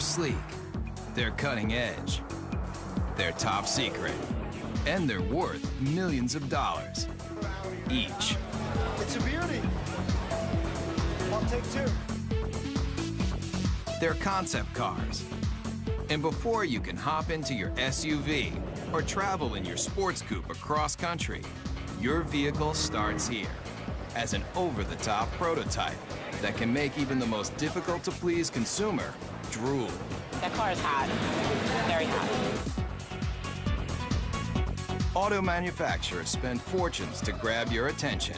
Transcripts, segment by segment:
sleek, they're cutting edge, they're top secret, and they're worth millions of dollars each. It's a beauty. I'll take two. They're concept cars. And before you can hop into your SUV or travel in your sports coupe across country, your vehicle starts here as an over-the-top prototype that can make even the most difficult-to-please consumer drool. That car is hot, very hot. Auto manufacturers spend fortunes to grab your attention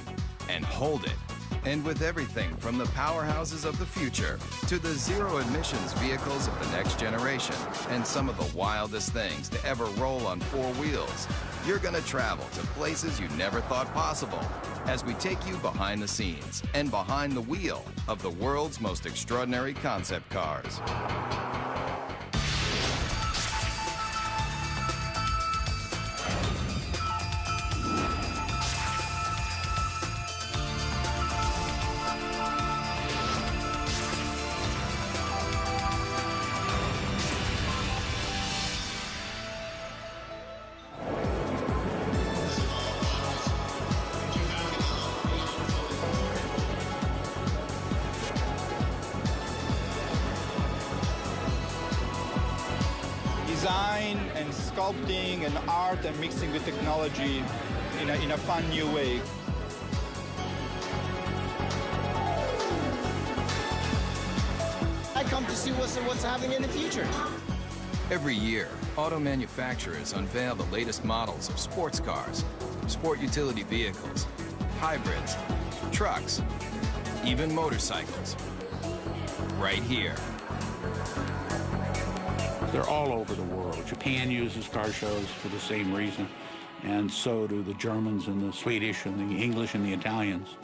and hold it. And with everything from the powerhouses of the future to the zero-emissions vehicles of the next generation and some of the wildest things to ever roll on four wheels, you're gonna travel to places you never thought possible as we take you behind the scenes and behind the wheel of the world's most extraordinary concept cars. Design and sculpting and art and mixing with technology in a fun new way. I come to see what's happening in the future. Every year, auto manufacturers unveil the latest models of sports cars, sport utility vehicles, hybrids, trucks, even motorcycles. Right here. They're all over the world. Japan uses car shows for the same reason, and so do the Germans and the Swedish and the English and the Italians.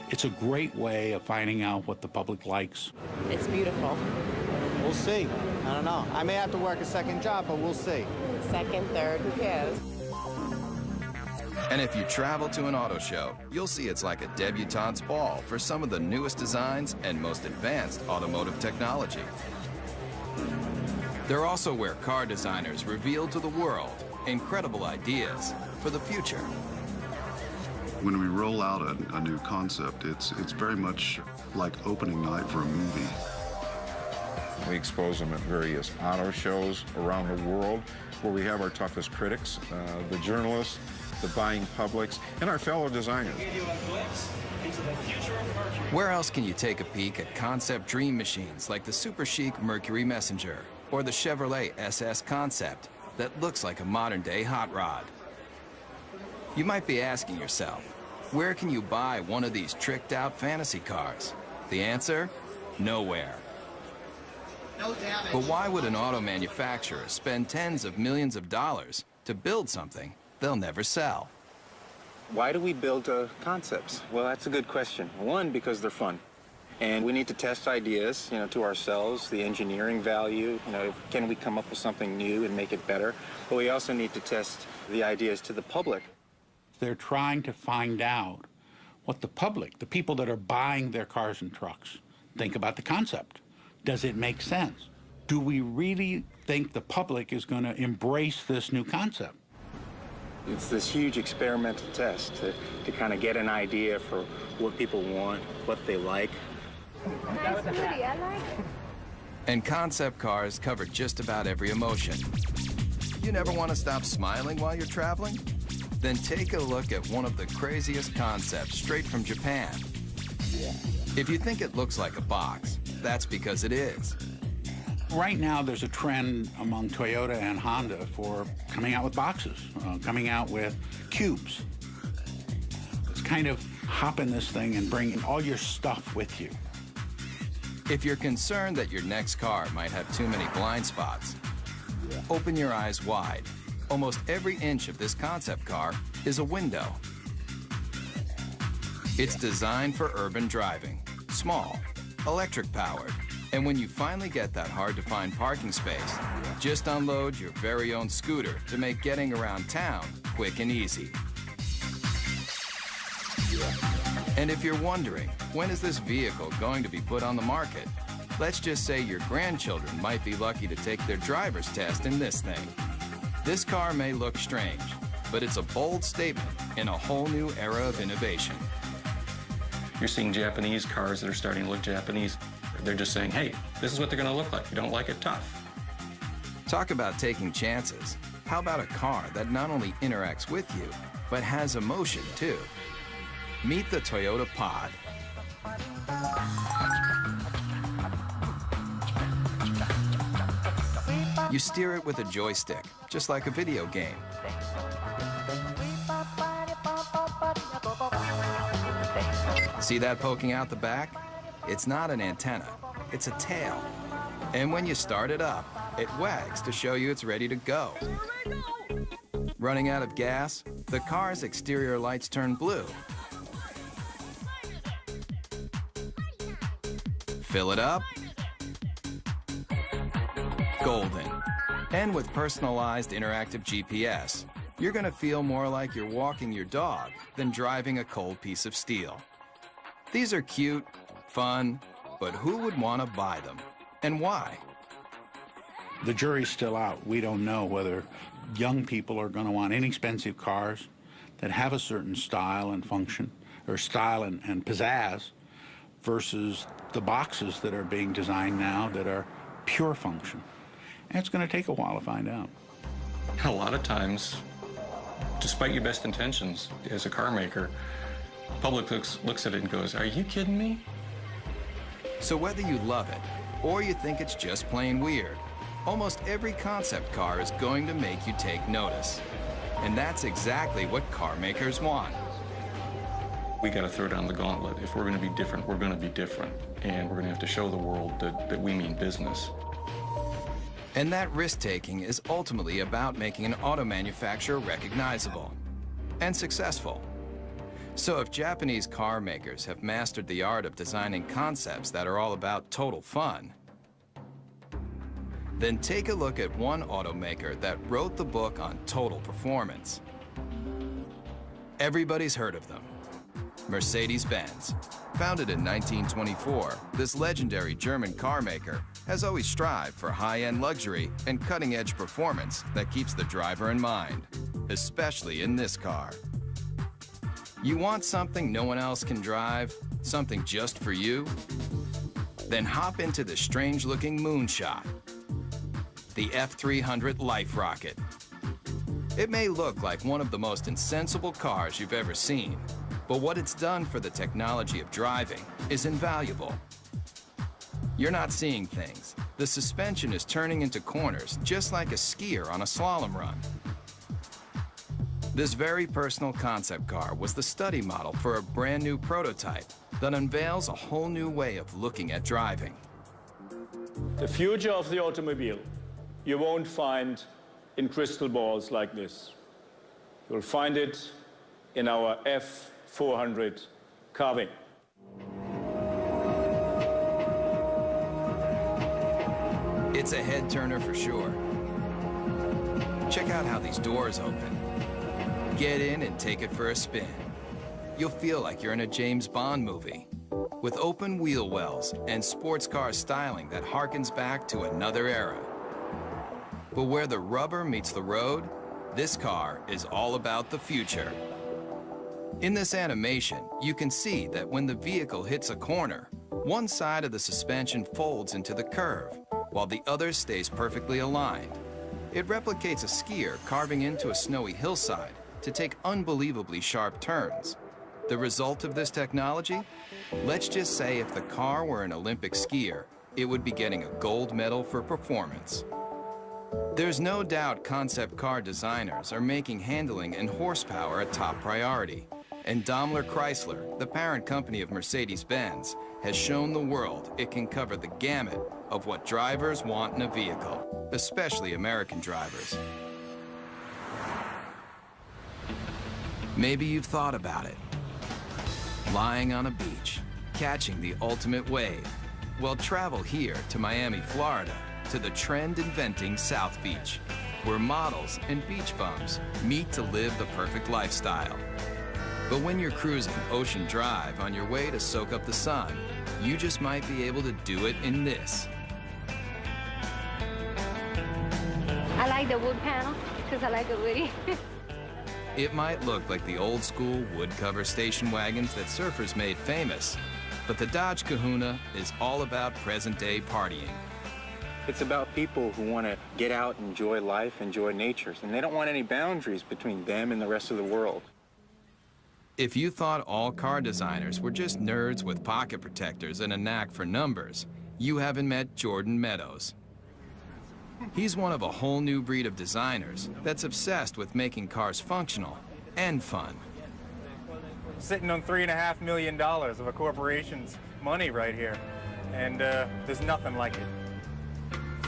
It's a great way of finding out what the public likes. It's beautiful. We'll see. I don't know. I may have to work a second job, but we'll see. Second, third, who cares? And if you travel to an auto show, you'll see it's like a debutante's ball for some of the newest designs and most advanced automotive technology. They're also where car designers reveal to the world incredible ideas for the future. When we roll out a new concept, it's very much like opening night for a movie. We expose them at various auto shows around the world where we have our toughest critics, the journalists, the buying publics, and our fellow designers. Where else can you take a peek at concept dream machines like the super chic Mercury Messenger or the Chevrolet SS Concept that looks like a modern-day hot rod? You might be asking yourself, where can you buy one of these tricked-out fantasy cars? The answer? Nowhere. But why would an auto manufacturer spend tens of millions of dollars to build something they'll never sell? Why do we build concepts? Well, that's a good question. One, because they're fun. And we need to test ideas, to ourselves, the engineering value, can we come up with something new and make it better? But we also need to test the ideas to the public. They're trying to find out what the public, the people that are buying their cars and trucks, think about the concept. Does it make sense? Do we really think the public is going to embrace this new concept? It's this huge experimental test to kind of get an idea for what people want, what they like. Nice booty, I like it. And concept cars cover just about every emotion. You never want to stop smiling while you're traveling? Then take a look at one of the craziest concepts straight from Japan. If you think it looks like a box, that's because it is. Right now, there's a trend among Toyota and Honda for coming out with boxes, coming out with cubes. It's kind of hop in this thing and bring all your stuff with you. If you're concerned that your next car might have too many blind spots, open your eyes wide. Almost every inch of this concept car is a window. It's designed for urban driving, small, electric-powered. And when you finally get that hard-to-find parking space, just unload your very own scooter to make getting around town quick and easy. And if you're wondering, when is this vehicle going to be put on the market? Let's just say your grandchildren might be lucky to take their driver's test in this thing. This car may look strange, but it's a bold statement in a whole new era of innovation. You're seeing Japanese cars that are starting to look Japanese. They're just saying, hey, this is what they're going to look like. You don't like it, tough. Talk about taking chances. How about a car that not only interacts with you, but has emotion too? Meet the Toyota Pod. You steer it with a joystick, just like a video game. See that poking out the back? It's not an antenna, it's a tail. And when you start it up, it wags to show you it's ready to go. Running out of gas, the car's exterior lights turn blue. Fill it up, golden. And with personalized interactive GPS, you're gonna feel more like you're walking your dog than driving a cold piece of steel. These are cute, fun, but who would want to buy them? And why? The jury's still out. We don't know whether young people are going to want inexpensive cars that have a certain style and function, or style and pizzazz, versus the boxes that are being designed now that are pure function. And it's going to take a while to find out. A lot of times, despite your best intentions as a car maker, the public looks at it and goes, are you kidding me? So whether you love it or you think it's just plain weird, almost every concept car is going to make you take notice. And that's exactly what car makers want. We got to throw down the gauntlet. If we're going to be different, we're going to be different. And we're going to have to show the world that we mean business. And that risk-taking is ultimately about making an auto manufacturer recognizable and successful. So if Japanese car makers have mastered the art of designing concepts that are all about total fun, then take a look at one automaker that wrote the book on total performance. Everybody's heard of them. Mercedes-Benz. Founded in 1924, this legendary German car maker has always strived for high-end luxury and cutting-edge performance that keeps the driver in mind, especially in this car. You want something no one else can drive? Something just for you? Then hop into the strange-looking moonshot, the F300 Life Rocket. It may look like one of the most insensible cars you've ever seen, but what it's done for the technology of driving is invaluable. You're not seeing things. The suspension is turning into corners just like a skier on a slalom run. This very personal concept car was the study model for a brand new prototype that unveils a whole new way of looking at driving. The future of the automobile you won't find in crystal balls like this. You'll find it in our F400 carving. It's a head turner for sure. Check out how these doors open. Get in and take it for a spin. You'll feel like you're in a James Bond movie with open wheel wells and sports car styling that harkens back to another era. But where the rubber meets the road, this car is all about the future. In this animation, you can see that when the vehicle hits a corner, one side of the suspension folds into the curve, while the other stays perfectly aligned. It replicates a skier carving into a snowy hillside to take unbelievably sharp turns. The result of this technology? Let's just say if the car were an Olympic skier, it would be getting a gold medal for performance. There's no doubt concept car designers are making handling and horsepower a top priority. And Daimler Chrysler, the parent company of Mercedes-Benz, has shown the world it can cover the gamut of what drivers want in a vehicle, especially American drivers. Maybe you've thought about it. Lying on a beach, catching the ultimate wave. Well, travel here to Miami, Florida, to the trend-inventing South Beach, where models and beach bums meet to live the perfect lifestyle. But when you're cruising Ocean Drive on your way to soak up the sun, You just might be able to do it in this. I like the wood panel because I like the woody. It might look like the old school wood cover station wagons that surfers made famous, but the Dodge Kahuna is all about present-day partying. It's about people who want to get out, enjoy life, enjoy nature, and they don't want any boundaries between them and the rest of the world. If you thought all car designers were just nerds with pocket protectors and a knack for numbers, you haven't met Jordan Meadows. He's one of a whole new breed of designers that's obsessed with making cars functional and fun. Sitting on $3.5 million of a corporation's money right here, and there's nothing like it.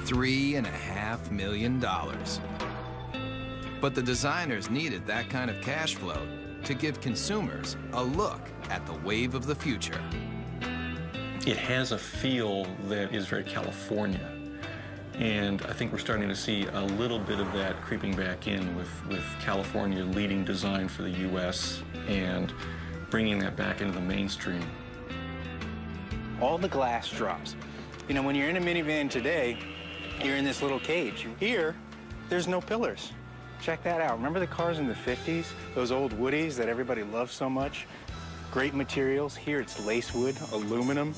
$3.5 million. But the designers needed that kind of cash flow to give consumers a look at the wave of the future. It has a feel that is very California. And I think we're starting to see a little bit of that creeping back in with California leading design for the U.S. and bringing that back into the mainstream. All the glass drops. You know, when you're in a minivan today, you're in this little cage. Here, there's no pillars. Check that out. Remember the cars in the 50s? Those old Woodies that everybody loved so much? Great materials. Here it's lacewood, aluminum,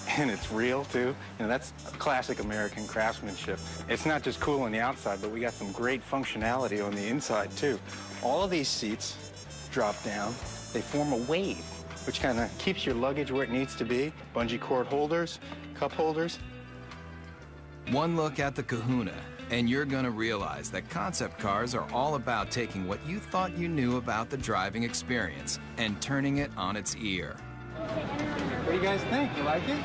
and it's real too. You know, that's classic American craftsmanship. It's not just cool on the outside, but we got some great functionality on the inside too. All of these seats drop down. They form a wave, which kind of keeps your luggage where it needs to be. Bungee cord holders, cup holders. One look at the Kahuna, and you're gonna realize that concept cars are all about taking what you thought you knew about the driving experience and turning it on its ear. What do you guys think? You like it?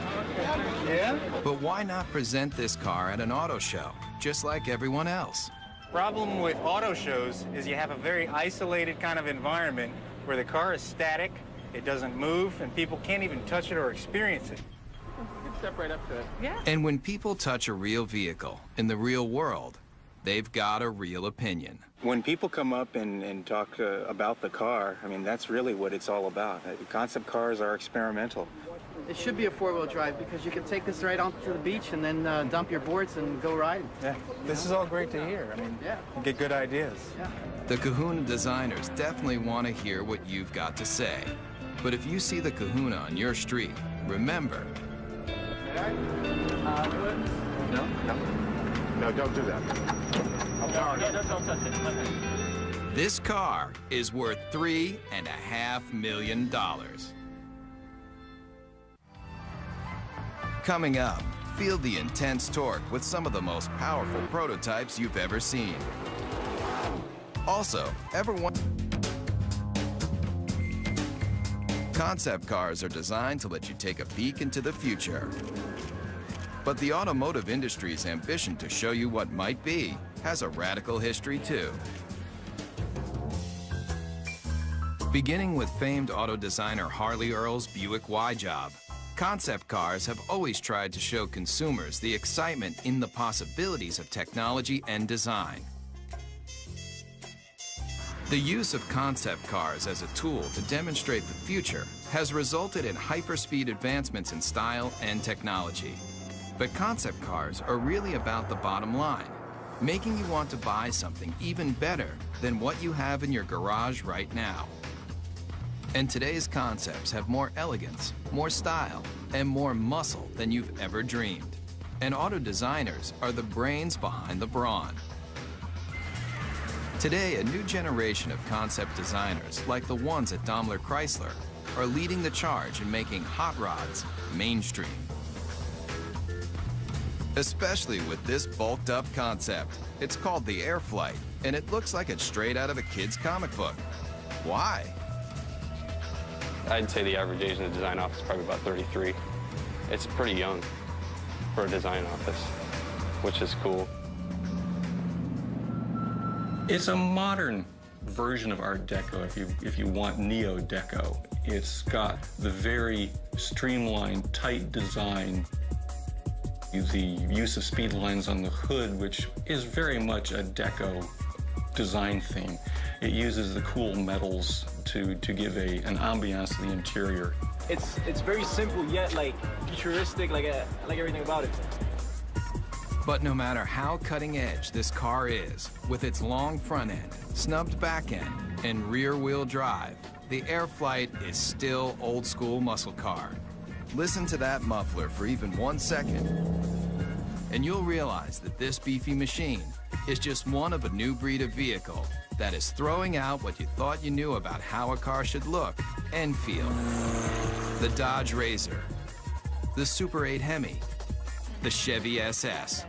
Yeah? But why not present this car at an auto show, just like everyone else? Problem with auto shows is you have a very isolated kind of environment where the car is static, it doesn't move, and people can't even touch it or experience it. Step right up to it. Yeah. And when people touch a real vehicle in the real world, they've got a real opinion. When people come up and talk about the car, I mean, that's really what it's all about. Concept cars are experimental. It should be a four-wheel drive because you can take this right onto the beach and then dump your boards and go riding. Yeah, this is all great to hear. I mean, yeah, you get good ideas. Yeah. The Kahuna designers definitely want to hear what you've got to say. But if you see the Kahuna on your street, remember, No, don't do that. this car is worth $3.5 million. Coming up, feel the intense torque with some of the most powerful prototypes you've ever seen. Also, concept cars are designed to let you take a peek into the future. But the automotive industry's ambition to show you what might be has a radical history too. Beginning with famed auto designer Harley Earl's Buick Y-Job, concept cars have always tried to show consumers the excitement in the possibilities of technology and design. The use of concept cars as a tool to demonstrate the future has resulted in hyperspeed advancements in style and technology. But concept cars are really about the bottom line, making you want to buy something even better than what you have in your garage right now. And today's concepts have more elegance, more style, and more muscle than you've ever dreamed. And auto designers are the brains behind the brawn. Today, a new generation of concept designers, like the ones at Daimler Chrysler, are leading the charge in making hot rods mainstream. Especially with this bulked up concept. It's called the Airflight, and it looks like it's straight out of a kid's comic book. Why? I'd say the average age in the design office is probably about 33. It's pretty young for a design office, which is cool. It's a modern version of Art Deco, if you want Neo-Deco. It's got the very streamlined, tight design, the use of speed lines on the hood, which is very much a Deco design theme. It uses the cool metals to give an ambiance to the interior. It's very simple yet like futuristic, like everything about it. But no matter how cutting edge this car is, with its long front end, snubbed back end, and rear wheel drive, the Air Flight is still old school muscle car. Listen to that muffler for even 1 second, and you'll realize that this beefy machine is just one of a new breed of vehicle that is throwing out what you thought you knew about how a car should look and feel. The Dodge Razor, the Super 8 Hemi, the Chevy SS,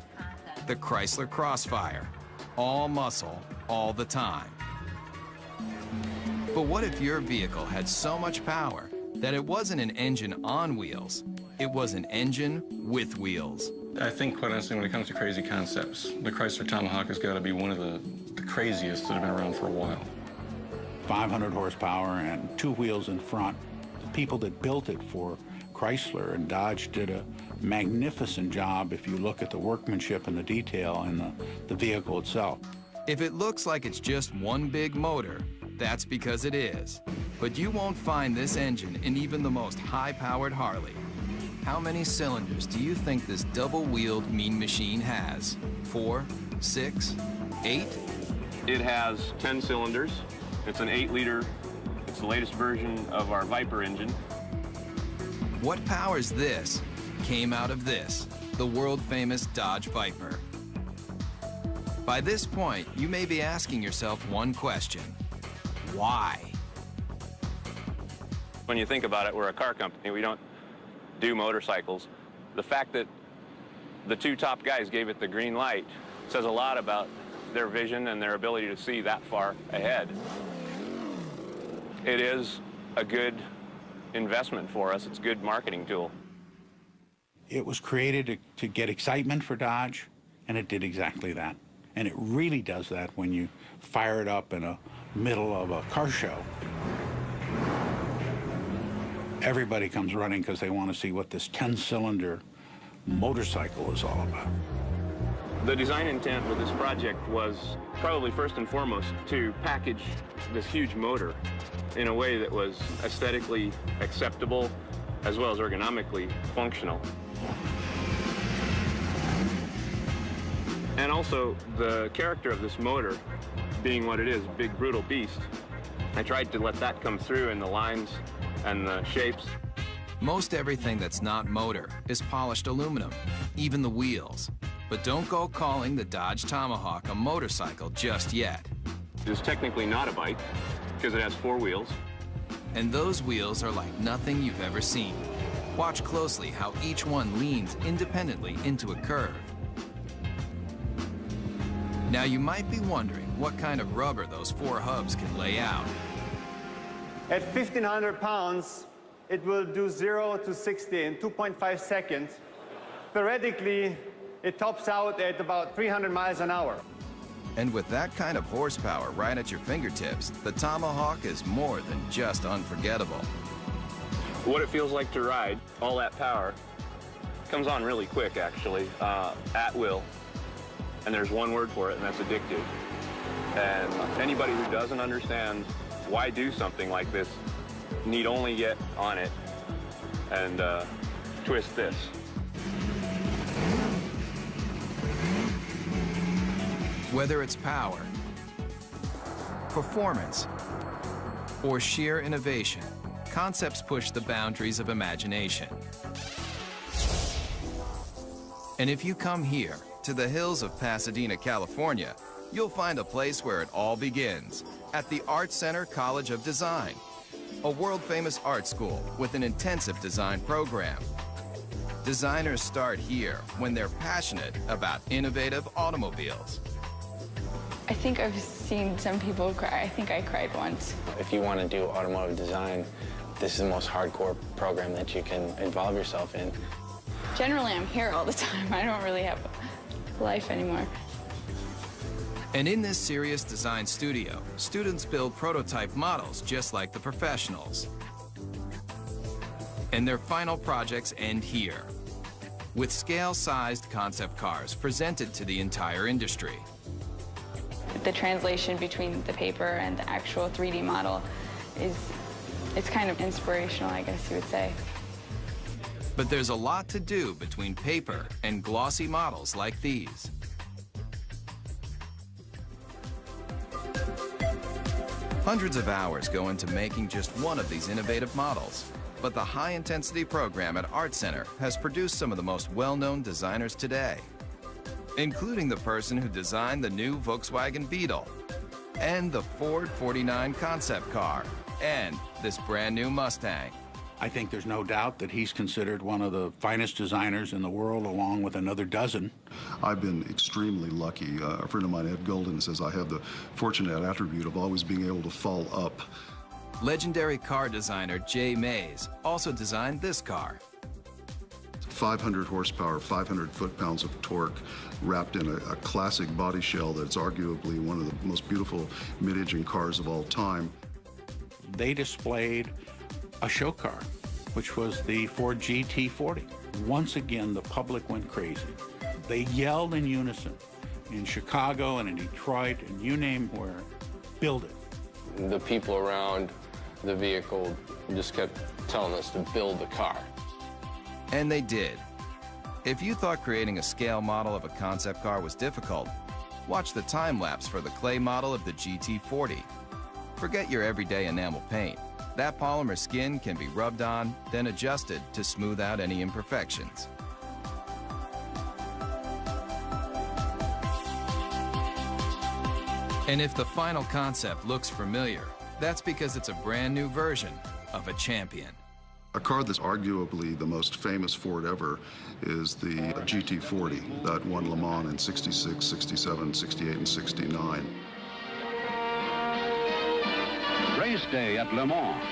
the Chrysler Crossfire, all muscle, all the time. But what if your vehicle had so much power that it wasn't an engine on wheels, it was an engine with wheels? I think, quite honestly, when it comes to crazy concepts, the Chrysler Tomahawk has got to be one of the craziest that have been around for a while. 500 horsepower and 2 wheels in front. The people that built it for Chrysler and Dodge did a magnificent job if you look at the workmanship and the detail in the vehicle itself. If it looks like it's just one big motor, that's because it is. But you won't find this engine in even the most high-powered Harley. How many cylinders do you think this double-wheeled mean machine has? 4, 6, 8? It has 10 cylinders. It's an 8-liter. It's the latest version of our Viper engine. What powers this came out of this, the world-famous Dodge Viper. By this point, you may be asking yourself one question: why? When you think about it, we're a car company. We don't do motorcycles. The fact that the 2 top guys gave it the green light says a lot about their vision and their ability to see that far ahead. It is a good investment for us. It's a good marketing tool. It was created to get excitement for Dodge, and it did exactly that. And it really does that when you fire it up in the middle of a car show. Everybody comes running because they want to see what this 10-cylinder motorcycle is all about. The design intent with this project was probably first and foremost to package this huge motor in a way that was aesthetically acceptable as well as ergonomically functional. And also the character of this motor being what it is, a big brutal beast. I tried to let that come through in the lines and the shapes. Most everything that's not motor is polished aluminum, even the wheels. But don't go calling the Dodge Tomahawk a motorcycle just yet. It's technically not a bike because it has 4 wheels. And those wheels are like nothing you've ever seen. Watch closely how each one leans independently into a curve. Now you might be wondering what kind of rubber those 4 hubs can lay out. At 1,500 pounds, it will do 0 to 60 in 2.5 seconds. Theoretically, it tops out at about 300 miles an hour. And with that kind of horsepower right at your fingertips, the Tomahawk is more than just unforgettable. What it feels like to ride, all that power, comes on really quick, actually, at will. And there's one word for it, and that's addictive. And anybody who doesn't understand why do something like this need only get on it and twist this. Whether it's power, performance, or sheer innovation, concepts push the boundaries of imagination. And if you come here, to the hills of Pasadena, California, you'll find a place where it all begins, at the Art Center College of Design, a world-famous art school with an intensive design program. Designers start here when they're passionate about innovative automobiles. I think I've seen some people cry. I think I cried once. If you want to do automotive design, this is the most hardcore program that you can involve yourself in. Generally, I'm here all the time. I don't really have a life anymore. And in this serious design studio, students build prototype models just like the professionals. And their final projects end here, with scale-sized concept cars presented to the entire industry. the translation between the paper and the actual 3D model it's kind of inspirational, I guess you would say. But there's a lot to do between paper and glossy models like these. Hundreds of hours go into making just one of these innovative models. But the high-intensity program at Art Center has produced some of the most well-known designers today, including the person who designed the new Volkswagen Beetle, and the Ford 49 concept car, and this brand new Mustang. I think there's no doubt that he's considered one of the finest designers in the world, along with another dozen. I've been extremely lucky. A friend of mine, Ed Golden, says I have the fortunate attribute of always being able to fall up. Legendary car designer Jay Mays also designed this car. 500 horsepower, 500 foot-pounds of torque, wrapped in a classic body shell that's arguably one of the most beautiful mid-engine cars of all time. They displayed a show car, which was the Ford GT40. Once again, the public went crazy. They yelled in unison in Chicago and in Detroit and you name where, build it. The people around the vehicle just kept telling us to build the car. And they did. If you thought creating a scale model of a concept car was difficult, watch the time-lapse for the clay model of the GT40. Forget your everyday enamel paint. That polymer skin can be rubbed on, then adjusted to smooth out any imperfections. And if the final concept looks familiar, that's because it's a brand new version of a champion. A car that's arguably the most famous Ford ever is the GT40 that won Le Mans in 66, 67, 68, and 69. Race day at Le Mans.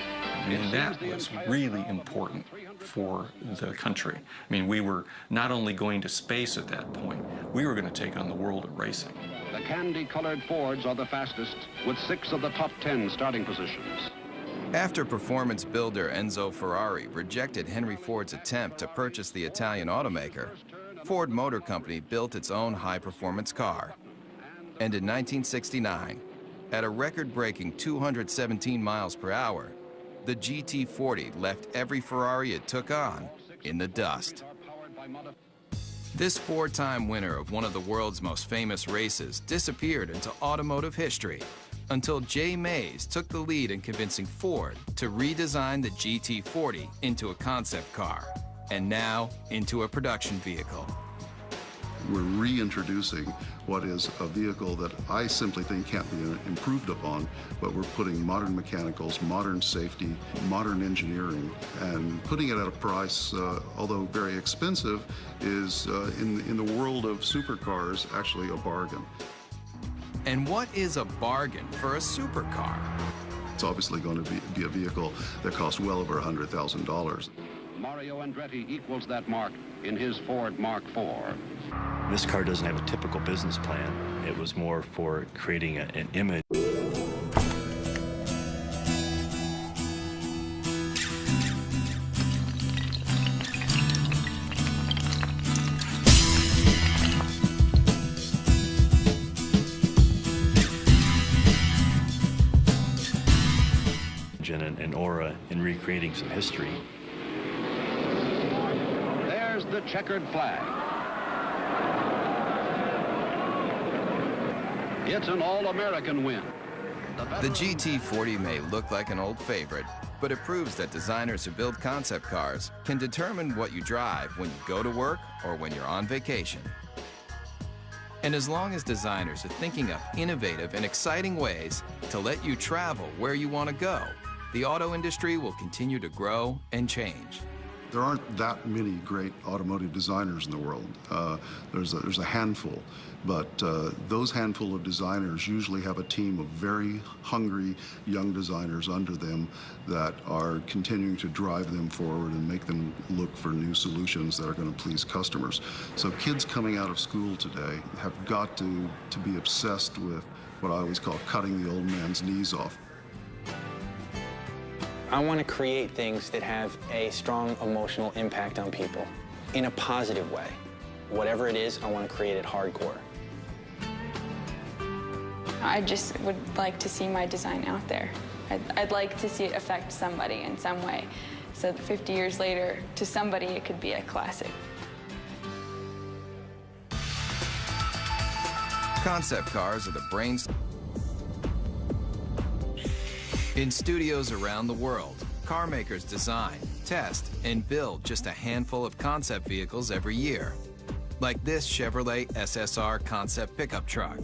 And that was really important for the country. I mean, we were not only going to space at that point, we were going to take on the world of racing. The candy-colored Fords are the fastest, with 6 of the top 10 starting positions. After performance builder Enzo Ferrari rejected Henry Ford's attempt to purchase the Italian automaker, Ford Motor Company built its own high-performance car. And in 1969, at a record-breaking 217 miles per hour, the GT40 left every Ferrari it took on in the dust. This 4-time winner of one of the world's most famous races disappeared into automotive history until Jay Mays took the lead in convincing Ford to redesign the GT40 into a concept car, and now into a production vehicle. We're reintroducing what is a vehicle that I simply think can't be improved upon, but we're putting modern mechanicals, modern safety, modern engineering, and putting it at a price, although very expensive, is in the world of supercars actually a bargain. And what is a bargain for a supercar? It's obviously going to be a vehicle that costs well over $100,000. Mario Andretti equals that mark in his Ford Mark IV. This car doesn't have a typical business plan. It was more for creating an image. An aura in recreating some history. There's the checkered flag. It's an all-American win. The GT40 may look like an old favorite, but it proves that designers who build concept cars can determine what you drive when you go to work or when you're on vacation. And as long as designers are thinking up innovative and exciting ways to let you travel where you want to go, the auto industry will continue to grow and change. There aren't that many great automotive designers in the world. There's a handful, but those handful of designers usually have a team of very hungry young designers under them that are continuing to drive them forward and make them look for new solutions that are going to please customers. So kids coming out of school today have got to be obsessed with what I always call cutting the old man's knees off. I want to create things that have a strong emotional impact on people in a positive way. Whatever it is, I want to create it hardcore. I just would like to see my design out there. I'd like to see it affect somebody in some way, so that 50 years later, to somebody, it could be a classic. Concept cars are the brains. In studios around the world, car makers design, test, and build just a handful of concept vehicles every year, like this Chevrolet SSR concept pickup truck.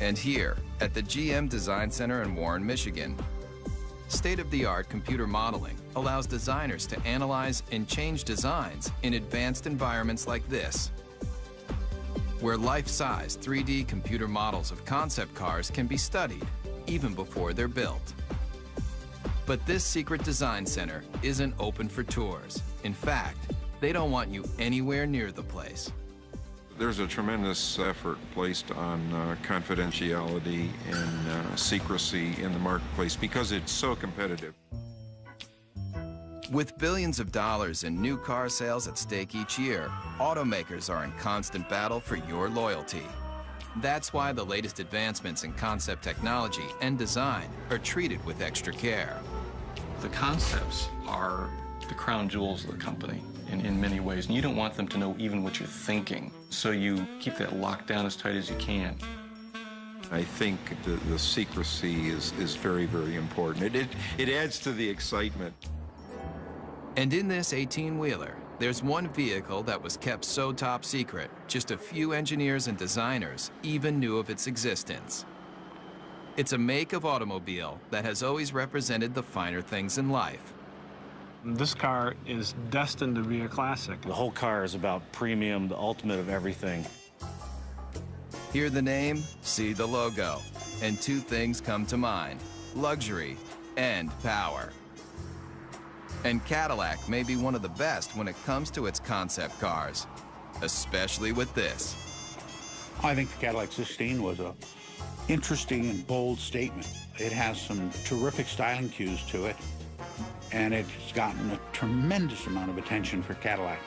And here, at the GM Design Center in Warren, Michigan, state-of-the-art computer modeling allows designers to analyze and change designs in advanced environments like this, where life-size 3D computer models of concept cars can be studied even before they're built. But this secret design center isn't open for tours. In fact, they don't want you anywhere near the place. There's a tremendous effort placed on confidentiality and secrecy in the marketplace because it's so competitive. With billions of dollars in new car sales at stake each year, automakers are in constant battle for your loyalty. That's why the latest advancements in concept technology and design are treated with extra care. The concepts are the crown jewels of the company in many ways, and you don't want them to know even what you're thinking, so you keep that locked down as tight as you can. I think the secrecy is very, very important. It adds to the excitement. And in this 18-wheeler, there's one vehicle that was kept so top secret, just a few engineers and designers even knew of its existence. It's a make of automobile that has always represented the finer things in life. This car is destined to be a classic. The whole car is about premium, the ultimate of everything. Hear the name, see the logo, and two things come to mind: luxury and power. And Cadillac may be one of the best when it comes to its concept cars, especially with this. I think the Cadillac 16 was a interesting and bold statement. It has some terrific styling cues to it, and it's gotten a tremendous amount of attention for Cadillac,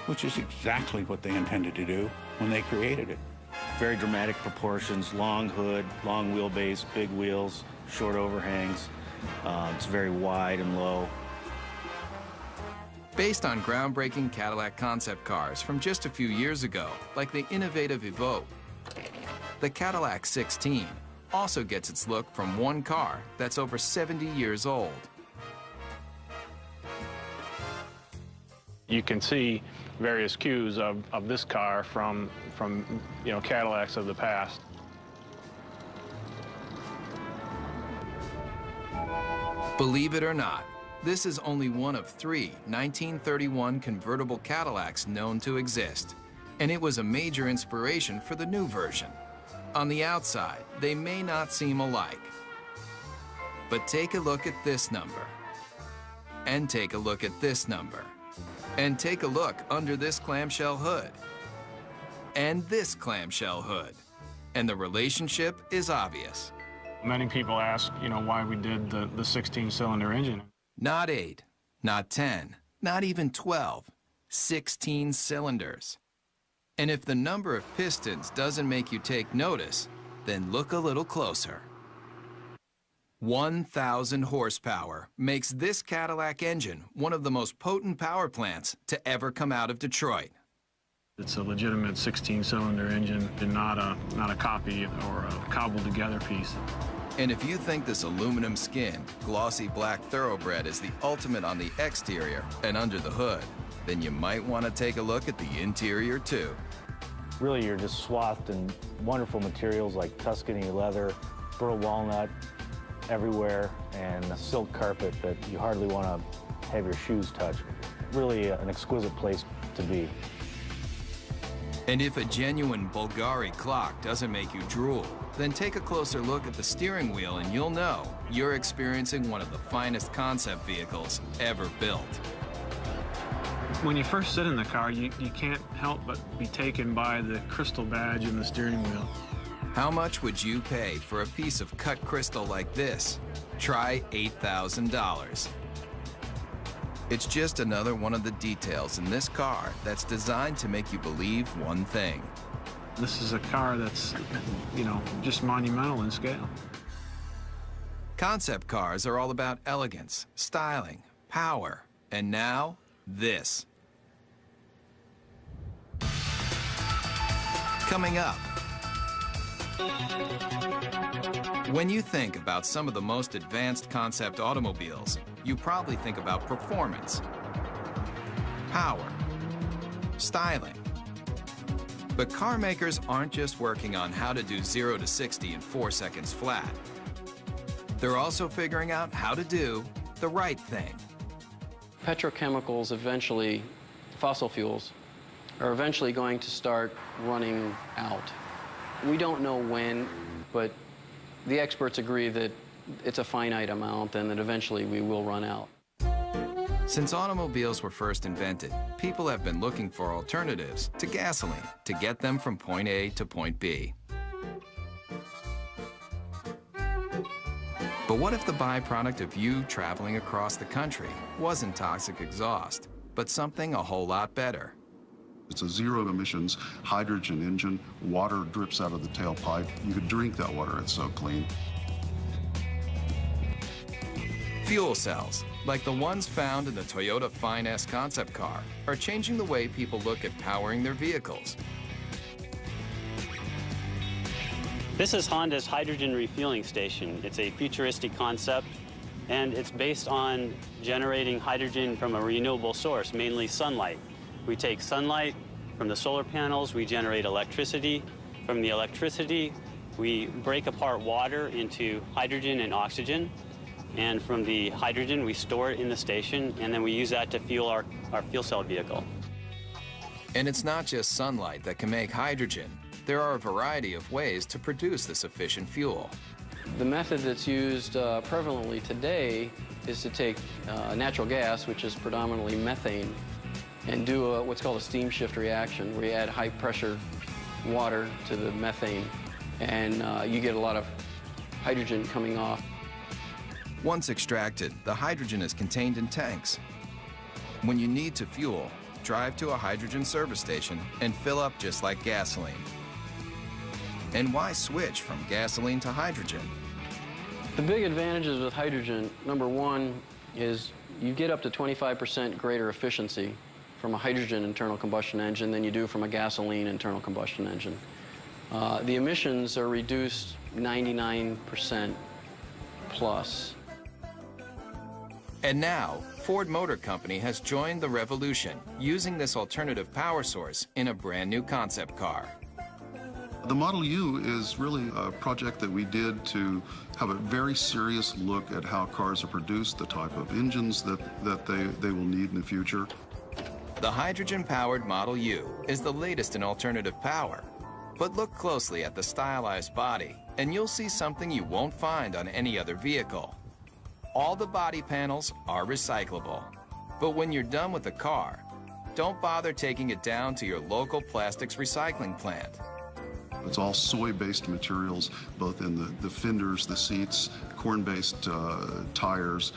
which is exactly what they intended to do when they created it. Very dramatic proportions, long hood, long wheelbase, big wheels, short overhangs. It's very wide and low. Based on groundbreaking Cadillac concept cars from just a few years ago, like the innovative Evoque, the Cadillac 16 also gets its look from one car that's over 70 years old. You can see various cues of this car from Cadillacs of the past. Believe it or not, this is only one of 3 1931 convertible Cadillacs known to exist, and it was a major inspiration for the new version. On the outside, they may not seem alike, but take a look at this number, and take a look at this number, and take a look under this clamshell hood, and this clamshell hood, and the relationship is obvious. Many people ask, why we did the 16-cylinder engine. Not 8, not 10, not even 12, 16 cylinders. And if the number of pistons doesn't make you take notice, then look a little closer. 1,000 horsepower makes this Cadillac engine one of the most potent power plants to ever come out of Detroit. It's a legitimate 16-cylinder engine and not a copy or a cobbled-together piece. And if you think this aluminum skin, glossy black thoroughbred is the ultimate on the exterior and under the hood, then you might want to take a look at the interior too. Really, you're just swathed in wonderful materials like Tuscany leather, burl walnut everywhere, and a silk carpet that you hardly want to have your shoes touch. Really an exquisite place to be. And if a genuine Bulgari clock doesn't make you drool, then take a closer look at the steering wheel and you'll know you're experiencing one of the finest concept vehicles ever built. When you first sit in the car, you can't help but be taken by the crystal badge in the steering wheel. How much would you pay for a piece of cut crystal like this? Try $8,000. It's just another one of the details in this car that's designed to make you believe one thing. This is a car that's, you know, just monumental in scale. Concept cars are all about elegance, styling, power, and now this. Coming up. When you think about some of the most advanced concept automobiles, you probably think about performance, power, styling. But car makers aren't just working on how to do 0 to 60 in 4 seconds flat. They're also figuring out how to do the right thing. Petrochemicals eventually, fossil fuels, are eventually going to start running out. We don't know when, but the experts agree that it's a finite amount and that eventually we will run out. Since automobiles were first invented, people have been looking for alternatives to gasoline to get them from point A to point B. But what if the byproduct of you traveling across the country wasn't toxic exhaust, but something a whole lot better? It's a zero-emissions hydrogen engine. Water drips out of the tailpipe. You could drink that water, it's so clean. Fuel cells, like the ones found in the Toyota Fine S concept car, are changing the way people look at powering their vehicles. This is Honda's hydrogen refueling station. It's a futuristic concept, and it's based on generating hydrogen from a renewable source, mainly sunlight. We take sunlight from the solar panels, we generate electricity. From the electricity, we break apart water into hydrogen and oxygen. And from the hydrogen, we store it in the station, and then we use that to fuel our fuel cell vehicle. And it's not just sunlight that can make hydrogen. There are a variety of ways to produce this efficient fuel. The method that's used prevalently today is to take natural gas, which is predominantly methane, and do what's called a steam shift reaction, where you add high-pressure water to the methane, and you get a lot of hydrogen coming off. Once extracted, the hydrogen is contained in tanks. When you need to fuel, drive to a hydrogen service station and fill up just like gasoline. And why switch from gasoline to hydrogen? The big advantages with hydrogen, number one, is you get up to 25% greater efficiency from a hydrogen internal combustion engine than you do from a gasoline internal combustion engine. The emissions are reduced 99% plus. And now, Ford Motor Company has joined the revolution using this alternative power source in a brand new concept car. The Model U is really a project that we did to have a very serious look at how cars are produced, the type of engines that they will need in the future. The hydrogen-powered Model U is the latest in alternative power. But look closely at the stylized body, and you'll see something you won't find on any other vehicle. All the body panels are recyclable. But when you're done with the car, don't bother taking it down to your local plastics recycling plant. It's all soy-based materials, both in the fenders, the seats, corn-based tires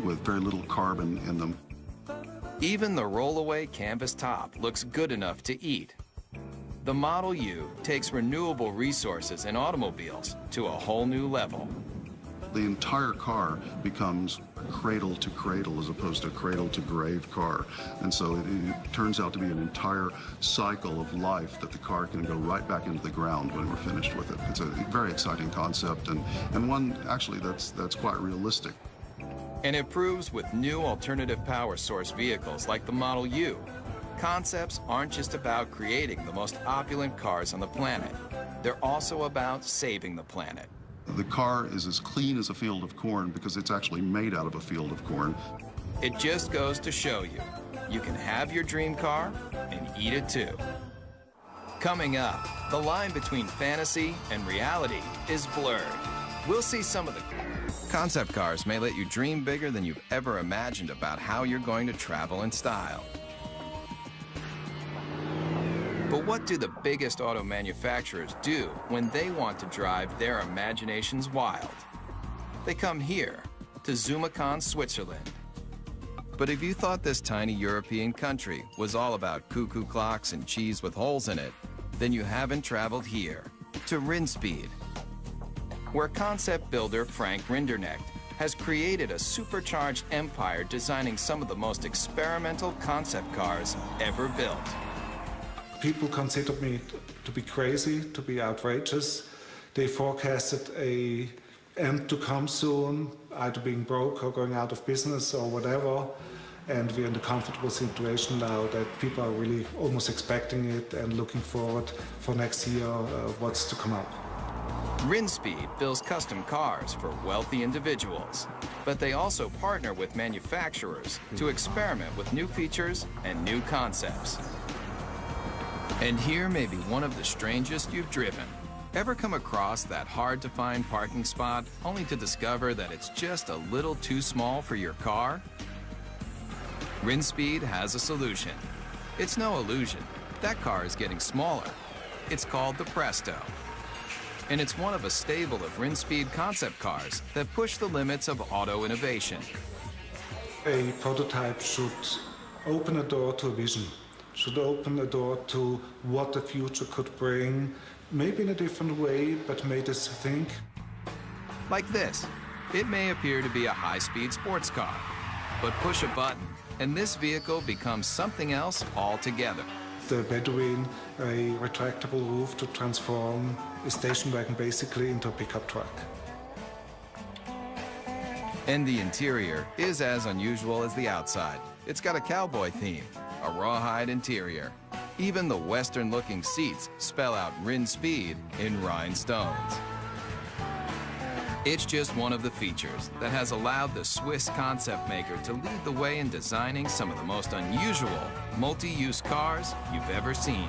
with very little carbon in them. Even the rollaway canvas top looks good enough to eat. The Model U takes renewable resources in automobiles to a whole new level. The entire car becomes cradle to cradle as opposed to cradle to grave car. And so it turns out to be an entire cycle of life that the car can go right back into the ground when we're finished with it. It's a very exciting concept and one actually that's quite realistic. And it proves with new alternative power source vehicles like the Model U, concepts aren't just about creating the most opulent cars on the planet. They're also about saving the planet. The car is as clean as a field of corn because it's actually made out of a field of corn. It just goes to show you, you can have your dream car and eat it too. Coming up, the line between fantasy and reality is blurred. We'll see some of the concept cars may let you dream bigger than you've ever imagined about how you're going to travel in style. But what do the biggest auto manufacturers do when they want to drive their imaginations wild? They come here, to Zumikon, Switzerland. But if you thought this tiny European country was all about cuckoo clocks and cheese with holes in it, then you haven't traveled here, to Rinspeed, where concept builder Frank Rinderknecht has created a supercharged empire designing some of the most experimental concept cars ever built. People considered me to be crazy, to be outrageous. They forecasted an end to come soon, either being broke or going out of business or whatever. And we're in the comfortable situation now that people are really almost expecting it and looking forward for next year what's to come up. Rinspeed builds custom cars for wealthy individuals, but they also partner with manufacturers to experiment with new features and new concepts. And here may be one of the strangest you've driven. Ever come across that hard-to-find parking spot only to discover that it's just a little too small for your car? Rinspeed has a solution. It's no illusion. That car is getting smaller. It's called the Presto. And it's one of a stable of Rinspeed concept cars that push the limits of auto innovation. A prototype should open a door to a vision, should open a door to what the future could bring, maybe in a different way, but made us think. Like this. It may appear to be a high-speed sports car, but push a button, and this vehicle becomes something else altogether. The Bedouin, a retractable roof to transform a station wagon basically into a pickup truck. And the interior is as unusual as the outside. It's got a cowboy theme, a rawhide interior. Even the Western-looking seats spell out Rinspeed in rhinestones. It's just one of the features that has allowed the Swiss concept maker to lead the way in designing some of the most unusual multi-use cars you've ever seen.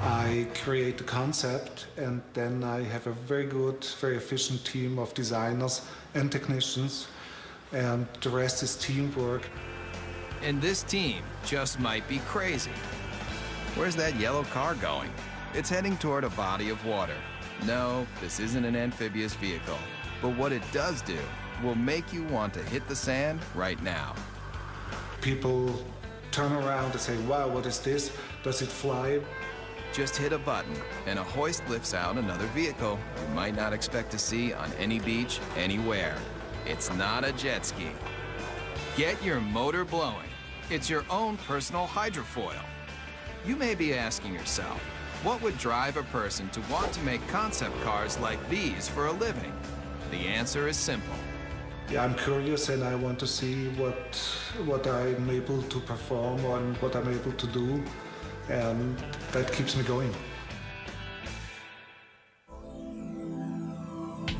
I create the concept, and then I have a very good, very efficient team of designers and technicians, and the rest is teamwork. And this team just might be crazy. Where's that yellow car going? It's heading toward a body of water. No, this isn't an amphibious vehicle, but what it does do will make you want to hit the sand right now. People turn around and say, wow, what is this? Does it fly? Just hit a button and a hoist lifts out another vehicle you might not expect to see on any beach, anywhere. It's not a jet ski. Get your motor blowing. It's your own personal hydrofoil. You may be asking yourself, what would drive a person to want to make concept cars like these for a living? The answer is simple. Yeah, I'm curious and I want to see what I'm able to perform and what I'm able to do, and that keeps me going.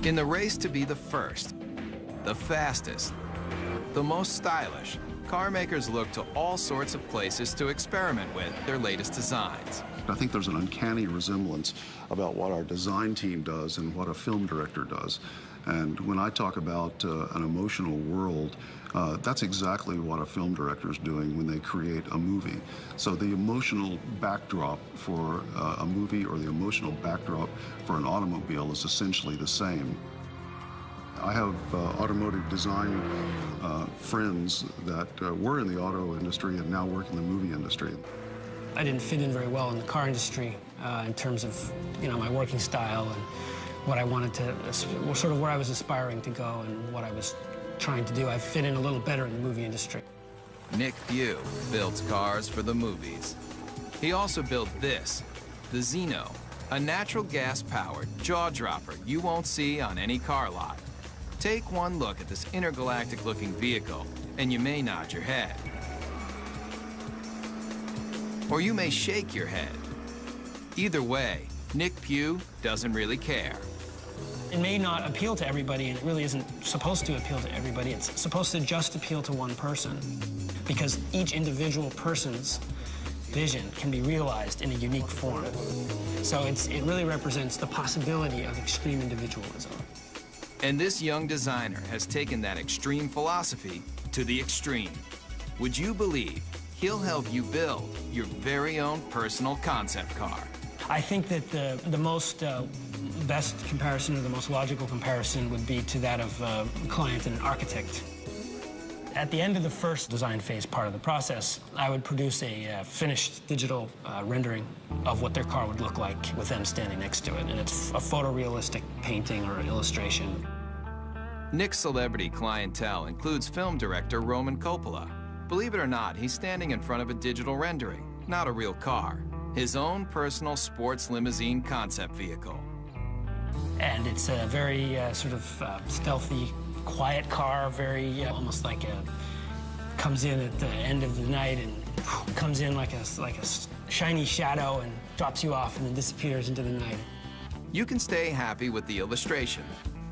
In the race to be the first, the fastest, the most stylish, car makers look to all sorts of places to experiment with their latest designs. I think there's an uncanny resemblance about what our design team does and what a film director does. And when I talk about an emotional world, that's exactly what a film director is doing when they create a movie. So the emotional backdrop for a movie or the emotional backdrop for an automobile is essentially the same. I have automotive design friends that were in the auto industry and now work in the movie industry. I didn't fit in very well in the car industry in terms of, my working style and what I wanted to, sort of where I was aspiring to go and what I was trying to do. I fit in a little better in the movie industry. Nick Pugh builds cars for the movies. He also built this, the Xeno, a natural gas-powered jaw-dropper you won't see on any car lot. Take one look at this intergalactic-looking vehicle, and you may nod your head. Or you may shake your head. Either way, Nick Pugh doesn't really care. It may not appeal to everybody, and it really isn't supposed to appeal to everybody. It's supposed to just appeal to one person, because each individual person's vision can be realized in a unique form. So it really represents the possibility of extreme individualism. And this young designer has taken that extreme philosophy to the extreme. Would you believe he'll help you build your very own personal concept car? I think that the most best comparison, or the most logical comparison, would be to that of a client and an architect. At the end of the first design phase part of the process, I would produce a finished digital rendering of what their car would look like with them standing next to it. And it's a photorealistic painting or illustration. Nick's celebrity clientele includes film director Roman Coppola. Believe it or not, he's standing in front of a digital rendering, not a real car. His own personal sports limousine concept vehicle. And it's a very sort of stealthy, quiet car, very almost like comes in at the end of the night and comes in like a shiny shadow and drops you off and then disappears into the night. You can stay happy with the illustration,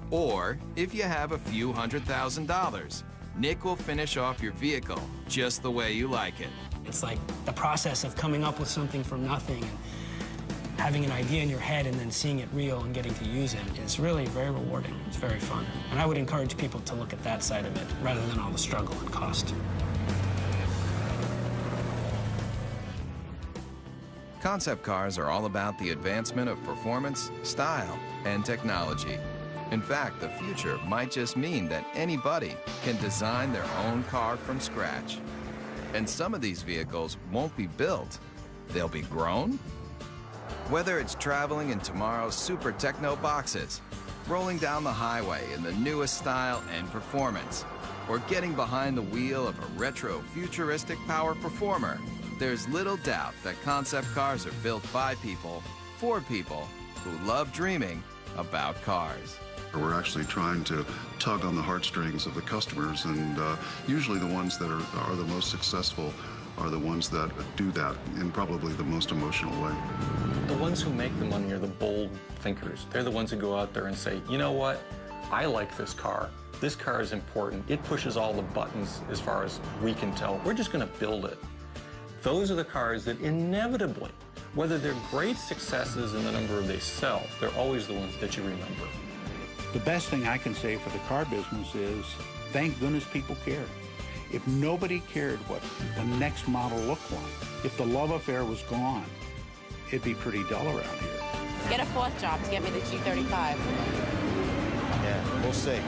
or if you have a few $100,000, Nick will finish off your vehicle just the way you like it. It's like the process of coming up with something from nothing and having an idea in your head and then seeing it real and getting to use it is really very rewarding. It's very fun. And I would encourage people to look at that side of it rather than all the struggle and cost. Concept cars are all about the advancement of performance, style, and technology. In fact, the future might just mean that anybody can design their own car from scratch. And some of these vehicles won't be built, they'll be grown. Whether it's traveling in tomorrow's super techno boxes, rolling down the highway in the newest style and performance, or getting behind the wheel of a retro futuristic power performer, there's little doubt that concept cars are built by people, for people who love dreaming about cars. We're actually trying to tug on the heartstrings of the customers, and usually the ones that are the most successful are the ones that do that in probably the most emotional way. The ones who make the money are the bold thinkers. They're the ones who go out there and say, you know what, I like this car. This car is important. It pushes all the buttons as far as we can tell. We're just going to build it. Those are the cars that inevitably, whether they're great successes in the number they sell, they're always the ones that you remember. The best thing I can say for the car business is, thank goodness people care. If nobody cared what the next model looked like, if the love affair was gone, it'd be pretty dull around here. Get a fourth job to get me the G35. Yeah, we'll see.